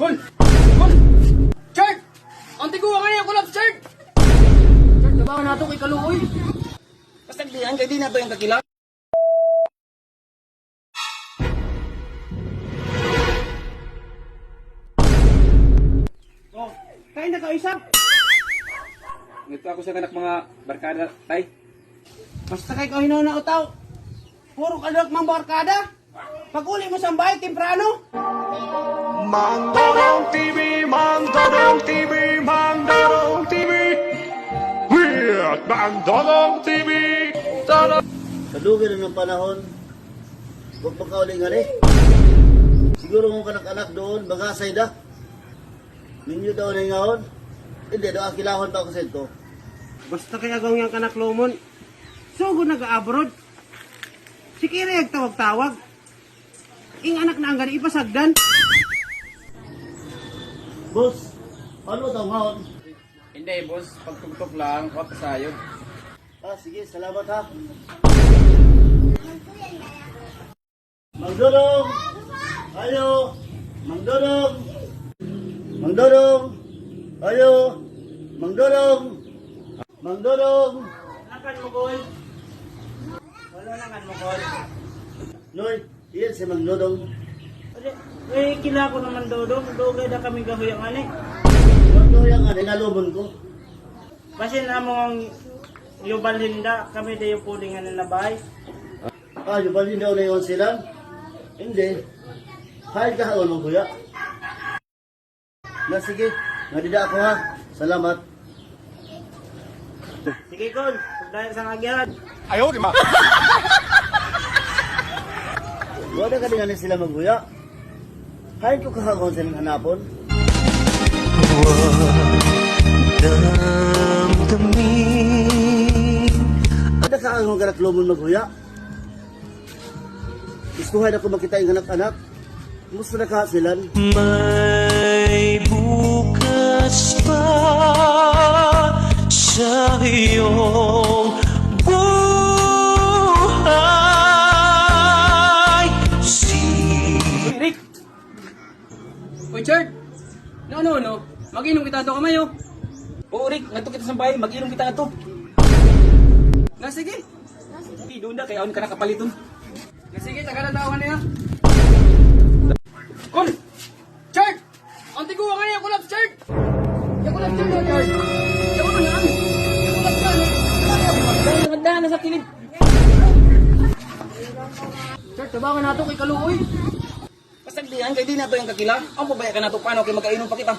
Kol! Kol! Chard! Ang tiguwa nga niya, kulap, Chard! Chard, nabangan nato kay Kaluoy. Basta diyan, kay di na to yung kakila. Oh, kain na ka isa. Ngito ako sa kanak mga barkada, tay. Basta kay kahinaw na utaw. Puro kanak mang barkada. Pag uli mo sa bahay, temprano. Mandorong TV, Mandorong TV, Mandorong TV. Weird Mandorong TV. Kadugin ng panahon, huwag makauling ali. Siguro mong kanak-anak doon, bagasay da. Ninyo daw na ngaon, hindi daw akilahon pa ako sa ito. Basta kay agaw niyang kanak lomon. Sugo nag-abroad. Si Kiri tawag-tawag. Ing anak na ang gani ipasagdan. Boss, ano daw ngaon? Hindi, boss. Pagtugtok lang, huwag kasayod. Ah, sige, salamat ha. Mangdodong! Ayo! Mangdodong! Mangdodong! Ayo! Mangdodong! Mangdodong! Nakan mo, Gol. Wala nakan mo, Gol. Noy, iyan si Mangdodong. Eh, kila ko naman dodong. Dugay na kami gahuyang ani. Ano yung nalubon ko? Kasi namong yubal hinda, kami dayo pulingan na labay. Ah, yung bali daw na yun sila? Hindi. Kahit kahawal mo, kuya. Na, sige. Nadida ako ha. Salamat. Sige, Gol. Dahil sa ngagyan. Wala ka din sila magbuya. Kahit ko kahawal silang hanapon. Ada ka ang mga lomon magbuya? Gustuhan ako makita yung anak-anak. Gusto na kahasilan. May bukas pa sa iyong buhay. Uy, Rick! Uy, Chard! No. Mag-inom kita ito kamayo. Oo, Rick. Ngadto kita sa bahay. Mag-inom kita ito. Na, sige. Hindi, doon na. Kaya on ka nakapaliton. Na, sige. Taga na tawahan na yan. Kol! Chard! Ang tiguwa nga niya, kulap, Chard! Yung kulap, Chard, oh, Chard! Yung ano yan? Yung kulap, Chard! Dahil nagdahan na sa kilid. Chard, tabangan nato kay Kaluoy. Basta diyan, kay di na to yung kakila. Ang babaya ka na to, paano kay magkainom pa kita?